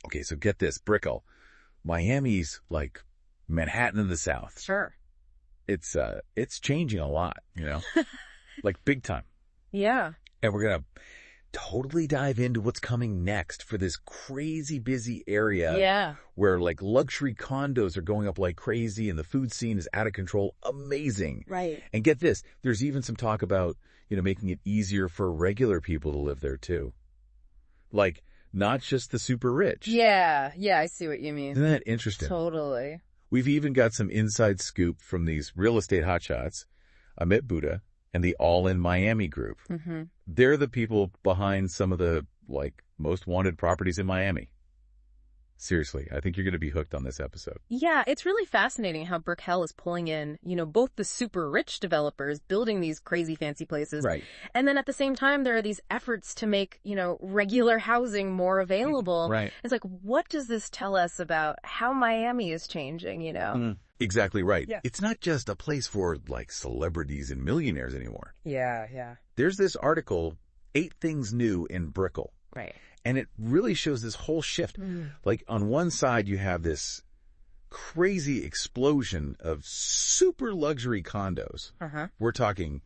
Okay, so get this, Brickell. Miami's like Manhattan in the South. Sure. It's changing a lot, like big time. Yeah. And we're going to totally dive into what's coming next for this crazy busy area. Yeah. Where like luxury condos are going up like crazy and the food scene is out of control. Amazing. Right. And get this, there's even some talk about, making it easier for regular people to live there too. Like, not just the super rich. Yeah. Yeah, I see what you mean. Isn't that interesting? Totally. We've even got some inside scoop from these real estate hotshots, Amit, Bhuta, and the All in Miami group. Mm-hmm. They're the people behind some of the, most wanted properties in Miami. Seriously, I think you're going to be hooked on this episode. Yeah, it's really fascinating how Brickell is pulling in, both the super rich developers building these crazy fancy places. Right. And then at the same time, there are these efforts to make, regular housing more available. Right. It's like, what does this tell us about how Miami is changing, Exactly right. Yeah. It's not just a place for, celebrities and millionaires anymore. Yeah, yeah. There's this article, 8 Things New in Brickell. Right. And it really shows this whole shift. Like, on one side, you have this crazy explosion of super luxury condos. Uh-huh. We're talking,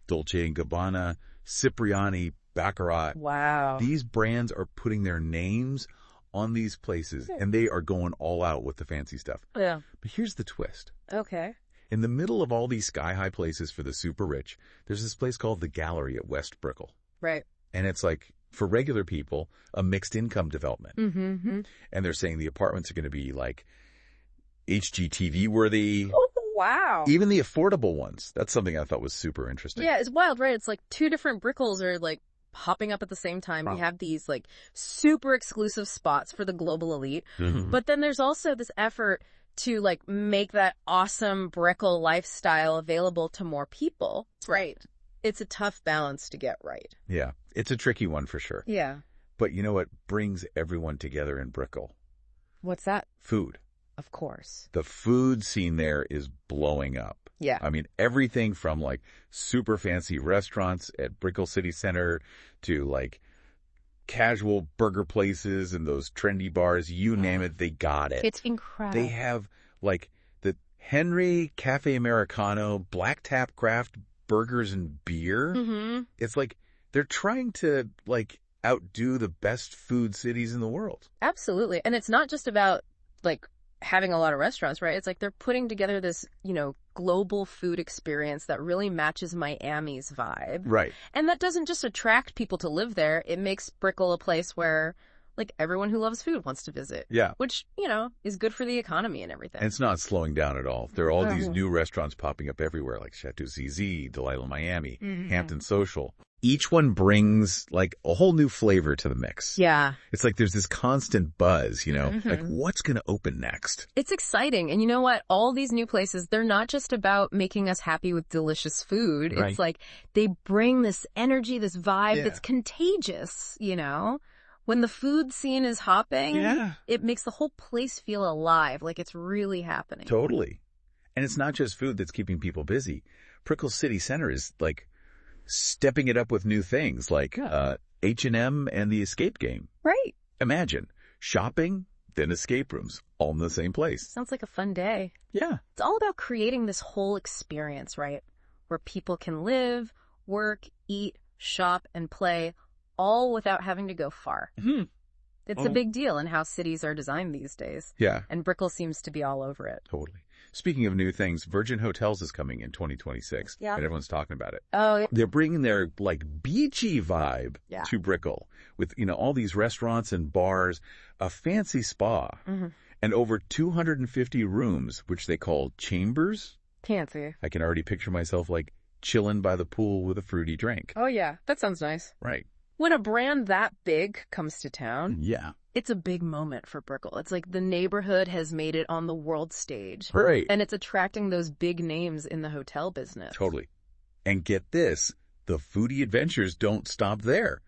Dolce & Gabbana, Cipriani, Baccarat. Wow. These brands are putting their names on these places, and they are going all out with the fancy stuff. Yeah. But here's the twist. Okay. In the middle of all these sky-high places for the super rich, there's this place called the Gallery at West Brickell. Right. And it's for regular people, a mixed income development. Mm-hmm. And they're saying the apartments are going to be HGTV worthy. Oh, wow. Even the affordable ones. That's something I thought was super interesting. Yeah, it's wild, right? It's 2 different Brickels are popping up at the same time. We have these super exclusive spots for the global elite. Mm-hmm. But then there's also this effort to make that awesome Brickell lifestyle available to more people. Right. It's a tough balance to get right. Yeah, it's a tricky one for sure. Yeah. But you know what brings everyone together in Brickell? What's that? Food. Of course. The food scene there is blowing up. Yeah. I mean, everything from super fancy restaurants at Brickell City Center to casual burger places and those trendy bars, you name it, they got it. It's incredible. They have the Henry Cafe Americano, Black Tap Craft burgers and beer. Mm-hmm. It's they're trying to outdo the best food cities in the world. Absolutely. And it's not just about having a lot of restaurants, right? It's they're putting together this, global food experience that really matches Miami's vibe. Right. And that doesn't just attract people to live there. It makes Brickell a place where everyone who loves food wants to visit. Yeah. Which, is good for the economy and everything. And it's not slowing down at all. There are all these new restaurants popping up everywhere, like Chateau ZZ, Delilah Miami, Hampton Social. Each one brings a whole new flavor to the mix. Yeah. It's there's this constant buzz, what's going to open next? It's exciting. And you know what? All these new places, they're not just about making us happy with delicious food. Right. It's they bring this energy, this vibe that's contagious, When the food scene is hopping, it makes the whole place feel alive, it's really happening. Totally. And it's not just food that's keeping people busy. Brickell City Center is stepping it up with new things H&M and the escape game. Right. Imagine shopping, then escape rooms, all in the same place. Sounds like a fun day. Yeah. It's all about creating this whole experience, right? Where people can live, work, eat, shop, and play, all without having to go far. Mm-hmm. It's a big deal in how cities are designed these days. Yeah. And Brickell seems to be all over it. Totally. Speaking of new things, Virgin Hotels is coming in 2026. Yeah. And everyone's talking about it. Oh, yeah. They're bringing their beachy vibe to Brickell with, all these restaurants and bars, a fancy spa, and over 250 rooms, which they call chambers. Fancy. I can already picture myself chilling by the pool with a fruity drink. Oh, yeah. That sounds nice. Right. When a brand that big comes to town, Yeah. it's a big moment for Brickell. It's the neighborhood has made it on the world stage. Right. And it's attracting those big names in the hotel business. Totally. And get this, the foodie adventures don't stop there.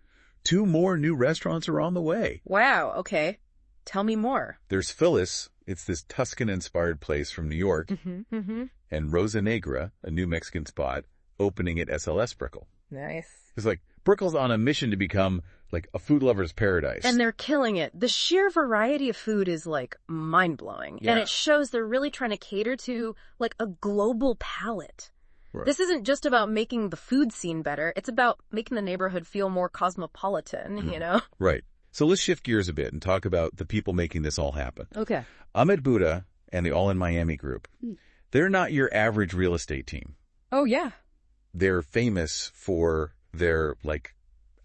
2 more new restaurants are on the way. Wow. Okay. Tell me more. There's Phyllis. It's this Tuscan-inspired place from New York. And Rosa Negra, a new Mexican spot, opening at SLS Brickell. Nice. It's Brickell's on a mission to become like a food lover's paradise. And they're killing it. The sheer variety of food is like mind-blowing. Yeah. And it shows they're really trying to cater to like a global palate. Right. This isn't just about making the food scene better. It's about making the neighborhood feel more cosmopolitan, you know? Right. So let's shift gears a bit and talk about the people making this all happen. Okay. Amit Bhuta and the All in Miami group, they're not your average real estate team. Oh, yeah. They're famous for their, like,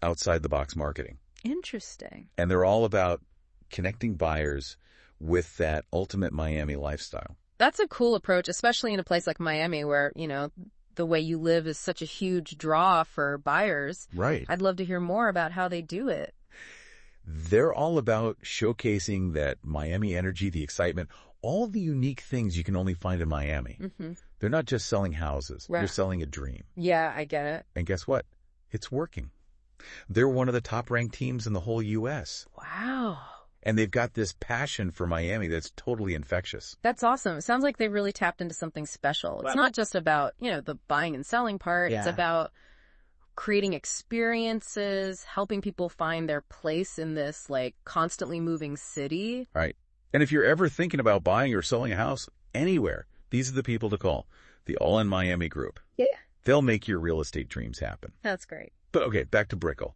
outside-the-box marketing. Interesting. And they're all about connecting buyers with that ultimate Miami lifestyle. That's a cool approach, especially in a place like Miami where, you know, the way you live is such a huge draw for buyers. Right. I'd love to hear more about how they do it. They're all about showcasing that Miami energy, the excitement, all the unique things you can only find in Miami. Mm-hmm. They're not just selling houses. Right. They're selling a dream. Yeah, I get it. And guess what? It's working. They're one of the top-ranked teams in the whole U.S. Wow. And they've got this passion for Miami that's totally infectious. That's awesome. It sounds like they really tapped into something special. It's not just about, you know, the buying and selling part. Yeah. It's about creating experiences, helping people find their place in this, like, constantly moving city. Right. And if you're ever thinking about buying or selling a house anywhere, these are the people to call. The All in Miami group. Yeah. They'll make your real estate dreams happen. That's great. But okay, back to Brickell.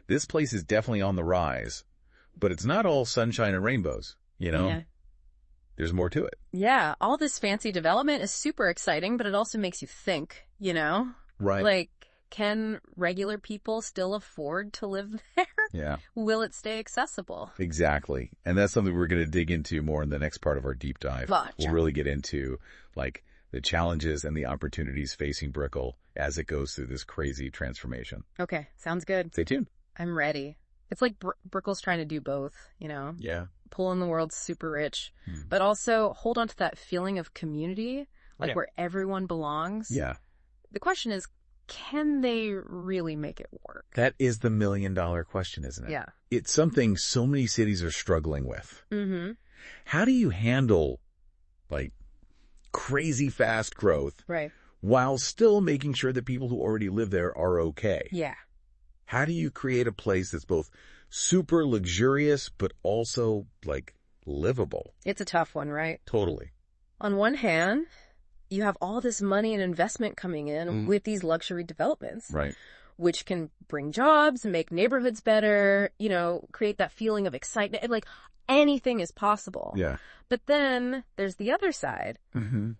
This place is definitely on the rise, but it's not all sunshine and rainbows, you know? Yeah. There's more to it. Yeah, all this fancy development is super exciting, but it also makes you think, you know? Right. Like, can regular people still afford to live there? Yeah. Will it stay accessible? Exactly. And that's something we're going to dig into more in the next part of our deep dive. Gotcha. We'll really get into, like, the challenges and the opportunities facing Brickell as it goes through this crazy transformation. Okay, sounds good. Stay tuned. I'm ready. It's like Brickell's trying to do both, you know? Yeah. Pull in the world's super rich, but also hold on to that feeling of community, like where everyone belongs. Yeah. The question is, can they really make it work? That is the million-dollar question, isn't it? Yeah. It's something so many cities are struggling with. Mm-hmm. How do you handle, like, crazy fast growth while still making sure that people who already live there are okay? Yeah. How do you create a place that's both super luxurious but also, like, livable? It's a tough one, right? Totally. On one hand, you have all this money and investment coming in with these luxury developments. Right. Which can bring jobs, make neighborhoods better, you know, create that feeling of excitement. Like, anything is possible. Yeah. But then there's the other side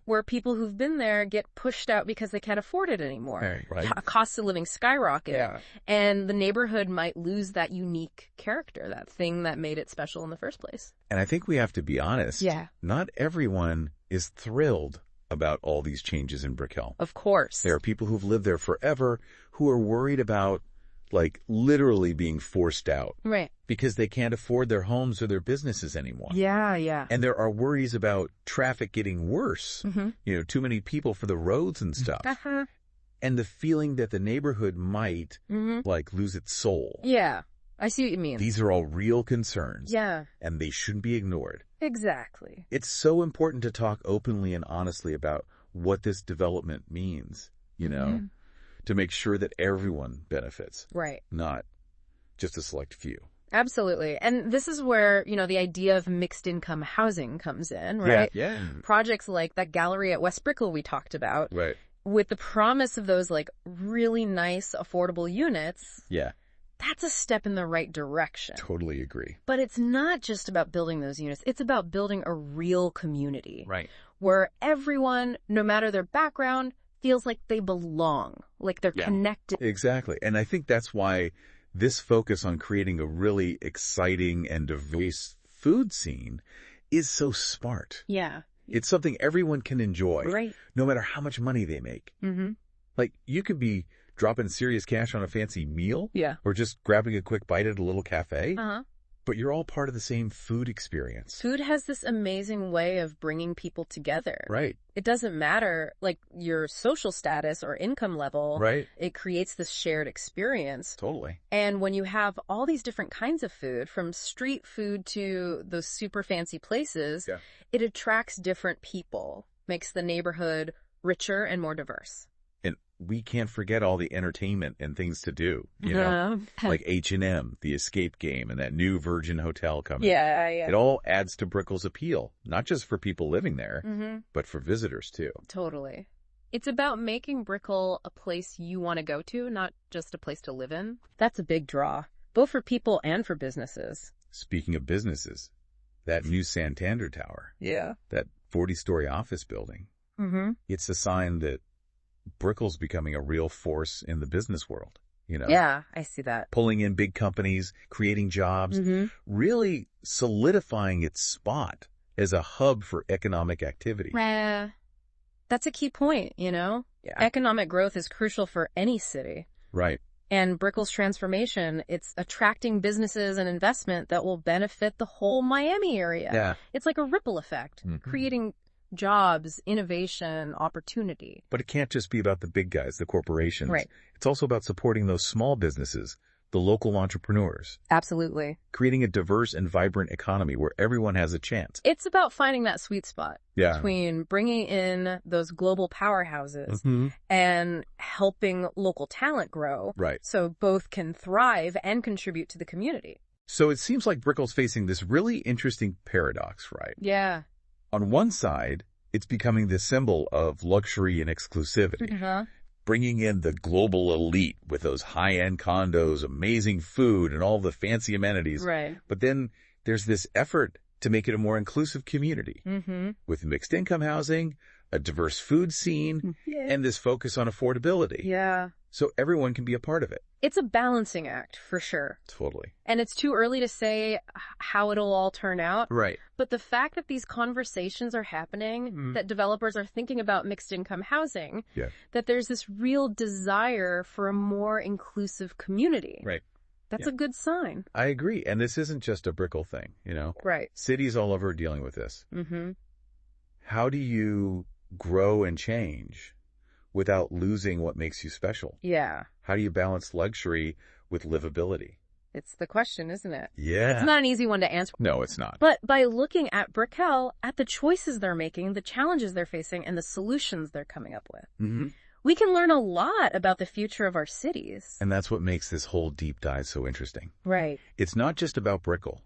where people who've been there get pushed out because they can't afford it anymore. Right. Costs of living skyrocket. Yeah. And the neighborhood might lose that unique character, that thing that made it special in the first place. And I think we have to be honest. Yeah. Not everyone is thrilled about all these changes in Brickell. Of course. There are people who've lived there forever who are worried about, like, literally being forced out. Right. Because they can't afford their homes or their businesses anymore. Yeah, yeah. And there are worries about traffic getting worse. You know, too many people for the roads and stuff. And the feeling that the neighborhood might, like, lose its soul. Yeah, I see what you mean. These are all real concerns. Yeah. And they shouldn't be ignored. Exactly. It's so important to talk openly and honestly about what this development means, you know, to make sure that everyone benefits. Right. Not just a select few. Absolutely. And this is where, you know, the idea of mixed income housing comes in, right? Yeah. Projects like that gallery at West Brickell we talked about. Right. With the promise of those, like, really nice, affordable units. Yeah. That's a step in the right direction. Totally agree. But it's not just about building those units. It's about building a real community. Right. Where everyone, no matter their background, feels like they belong, like they're connected. Exactly. And I think that's why this focus on creating a really exciting and diverse food scene is so smart. Yeah. It's something everyone can enjoy. Right. No matter how much money they make. Like, you could be dropping serious cash on a fancy meal. Yeah. Or just grabbing a quick bite at a little cafe. But you're all part of the same food experience. Food has this amazing way of bringing people together. Right. It doesn't matter, like, your social status or income level. Right. It creates this shared experience. Totally. And when you have all these different kinds of food, from street food to those super fancy places, it attracts different people, makes the neighborhood richer and more diverse. And we can't forget all the entertainment and things to do, you know, like H&M, the escape game, and that new Virgin Hotel coming. Yeah. It all adds to Brickell's appeal, not just for people living there, but for visitors too. Totally. It's about making Brickell a place you want to go to, not just a place to live in. That's a big draw, both for people and for businesses. Speaking of businesses, that new Santander Tower. Yeah. That 40-story office building. It's a sign that Brickell's becoming a real force in the business world, you know? Yeah, I see that. Pulling in big companies, creating jobs, really solidifying its spot as a hub for economic activity. That's a key point, you know? Yeah. Economic growth is crucial for any city. Right. And Brickell's transformation, it's attracting businesses and investment that will benefit the whole Miami area. Yeah. It's like a ripple effect, creating jobs, innovation, opportunity. But it can't just be about the big guys, the corporations. Right. It's also about supporting those small businesses, the local entrepreneurs. Absolutely. Creating a diverse and vibrant economy where everyone has a chance. It's about finding that sweet spot between bringing in those global powerhouses and helping local talent grow. Right. So both can thrive and contribute to the community. So it seems like Brickell's facing this really interesting paradox, right? Yeah. On one side, it's becoming the symbol of luxury and exclusivity. Bringing in the global elite with those high-end condos, amazing food, and all the fancy amenities. Right. But then there's this effort to make it a more inclusive community with mixed income housing, a diverse food scene, and this focus on affordability. Yeah. So everyone can be a part of it. It's a balancing act, for sure. Totally. And it's too early to say how it'll all turn out. Right. But the fact that these conversations are happening, that developers are thinking about mixed income housing, that there's this real desire for a more inclusive community. Right. That's a good sign. I agree. And this isn't just a Brickell thing, you know? Right. Cities all over are dealing with this. How do you grow and change without losing what makes you special? Yeah. How do you balance luxury with livability? It's the question, isn't it? Yeah. It's not an easy one to answer. No, it's not. But by looking at Brickell, at the choices they're making, the challenges they're facing, and the solutions they're coming up with, we can learn a lot about the future of our cities. And that's what makes this whole deep dive so interesting. Right. It's not just about Brickell.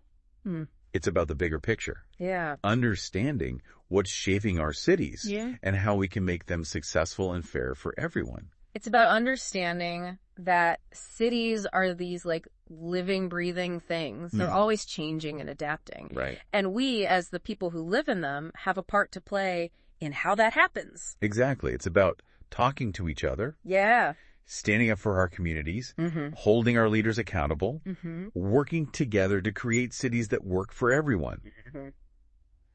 It's about the bigger picture. Yeah. Understanding what's shaping our cities and how we can make them successful and fair for everyone. It's about understanding that cities are these like living, breathing things. They're always changing and adapting. Right. And we, as the people who live in them, have a part to play in how that happens. Exactly. It's about talking to each other. Yeah. Standing up for our communities, holding our leaders accountable, working together to create cities that work for everyone.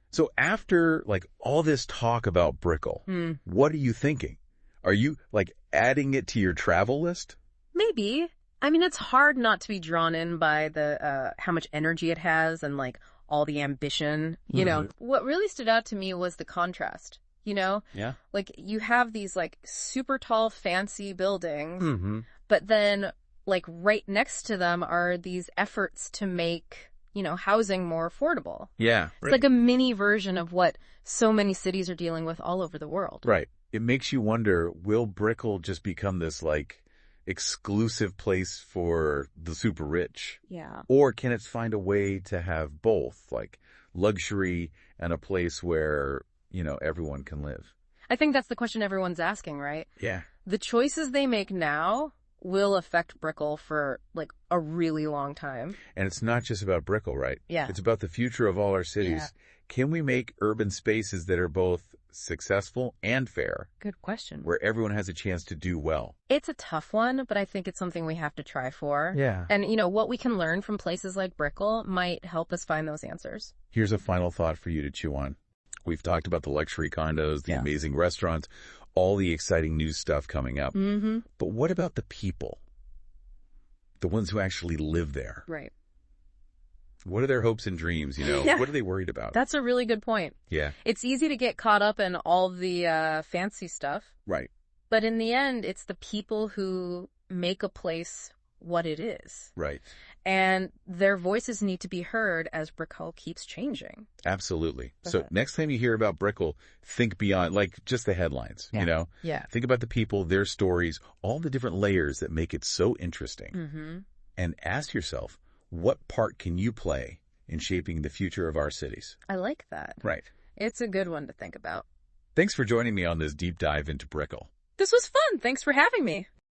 So after like all this talk about Brickell, what are you thinking? Are you like adding it to your travel list? Maybe. I mean, it's hard not to be drawn in by the how much energy it has and like all the ambition. You know, what really stood out to me was the contrast. You know? Yeah. Like, you have these, like, super tall, fancy buildings, but then, like, right next to them are these efforts to make, you know, housing more affordable. Yeah. It's like a mini version of what so many cities are dealing with all over the world. Right. It makes you wonder, will Brickell just become this, like, exclusive place for the super rich? Yeah. Or can it find a way to have both, like, luxury and a place where, you know, everyone can live? I think that's the question everyone's asking, right? Yeah. The choices they make now will affect Brickell for, like, a really long time. And it's not just about Brickell, right? Yeah. It's about the future of all our cities. Yeah. Can we make urban spaces that are both successful and fair? Good question. Where everyone has a chance to do well? It's a tough one, but I think it's something we have to try for. Yeah. And, you know, what we can learn from places like Brickell might help us find those answers. Here's a final thought for you to chew on. We've talked about the luxury condos, the amazing restaurants, all the exciting new stuff coming up. But what about the people? The ones who actually live there? Right. What are their hopes and dreams, you know? What are they worried about? That's a really good point. Yeah. It's easy to get caught up in all the fancy stuff. Right. But in the end, it's the people who make a place what it is. Right. And their voices need to be heard as Brickell keeps changing. Absolutely. So next time you hear about Brickell, think beyond, like, just the headlines, you know? Yeah. Think about the people, their stories, all the different layers that make it so interesting. Mm-hmm. And ask yourself, what part can you play in shaping the future of our cities? I like that. Right. It's a good one to think about. Thanks for joining me on this deep dive into Brickell. This was fun. Thanks for having me.